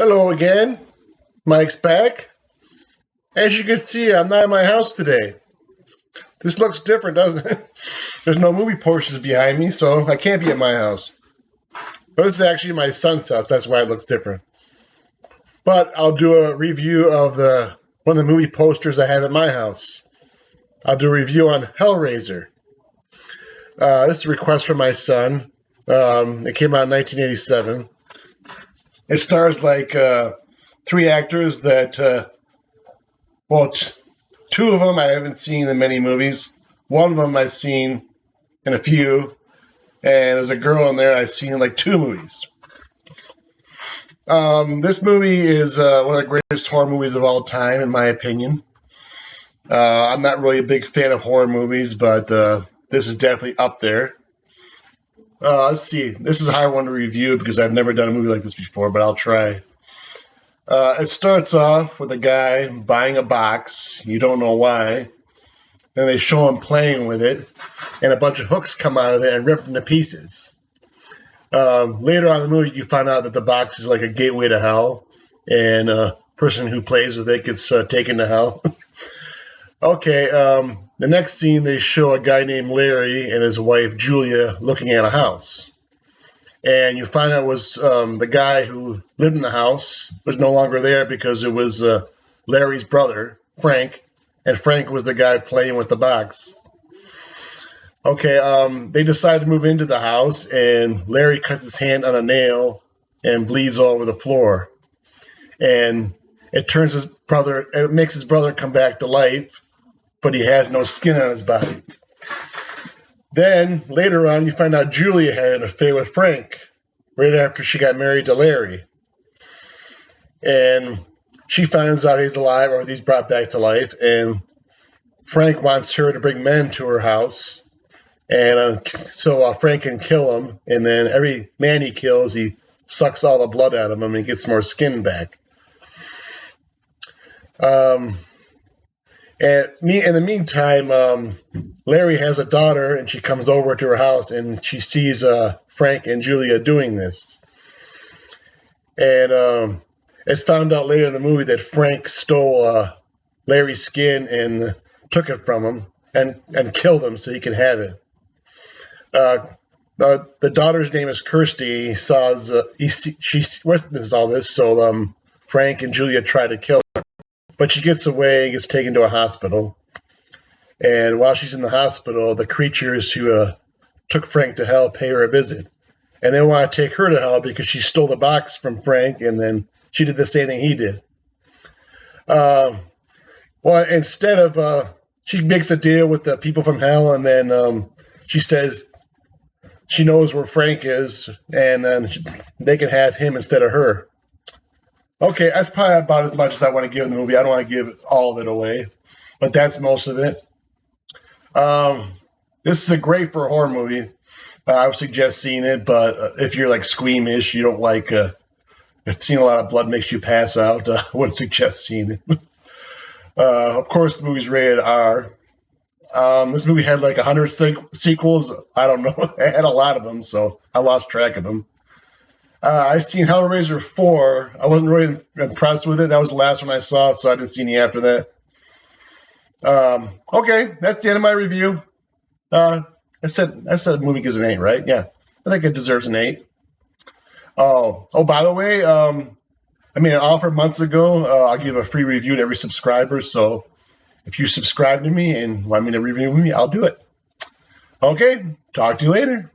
Hello again. Mike's back. As you can see, I'm not in my house today. This looks different, doesn't it? There's no movie posters behind me, so I can't be at my house. But this is actually my son's house. That's why it looks different. But I'll do a review of one of the movie posters I have at my house. I'll do a review on Hellraiser. This is a request from my son. It came out in 1987. It stars like three actors that, two of them I haven't seen in many movies. One of them I've seen in a few. And there's a girl in there I've seen in like two movies. This movie is one of the greatest horror movies of all time, in my opinion. I'm not really a big fan of horror movies, but this is definitely up there. Let's see. This is a hard one to review because I've never done a movie like this before, but I'll try. It starts off with a guy buying a box. You don't know why. Then they show him playing with it, and a bunch of hooks come out of it and rip it into pieces. Later on in the movie, you find out that the box is like a gateway to hell, and a person who plays with it gets taken to hell. Okay, the next scene, they show a guy named Larry and his wife, Julia, looking at a house. And you find out it was the guy who lived in the house was no longer there because it was Larry's brother, Frank, and Frank was the guy playing with the box. Okay, they decide to move into the house, and Larry cuts his hand on a nail and bleeds all over the floor. And it makes his brother come back to life, but he has no skin on his body. Then, later on, you find out Julia had an affair with Frank right after she got married to Larry. And she finds out he's alive, or he's brought back to life, and Frank wants her to bring men to her house. And so Frank can kill him, and then every man he kills, he sucks all the blood out of him and gets more skin back. In the meantime, Larry has a daughter, and she comes over to her house, and she sees Frank and Julia doing this. And it's found out later in the movie that Frank stole Larry's skin and took it from him and killed him so he could have it. The daughter's name is Kirsty. She witnesses all this, so Frank and Julia try to kill her. But she gets away and gets taken to a hospital. And while she's in the hospital, the creatures who took Frank to hell pay her a visit. And they want to take her to hell because she stole the box from Frank, and then she did the same thing he did. Instead of... she makes a deal with the people from hell, and then she says she knows where Frank is, and then they can have him instead of her. Okay, that's probably about as much as I want to give in the movie. I don't want to give all of it away, but that's most of it. This is a great for a horror movie. I would suggest seeing it, but if you're like squeamish, you don't like, if seeing a lot of blood makes you pass out, I wouldn't suggest seeing it. Of course, the movie's rated R. This movie had like 100 sequels. I don't know. It had a lot of them, so I lost track of them. I've seen Hellraiser 4. I wasn't really impressed with it. That was the last one I saw, so I didn't see any after that. Okay, that's the end of my review. I said the movie gives an 8, right? Yeah, I think it deserves an 8. Oh, by the way, I made an offer months ago. I'll give a free review to every subscriber, so if you subscribe to me and want me to review me, I'll do it. Okay, talk to you later.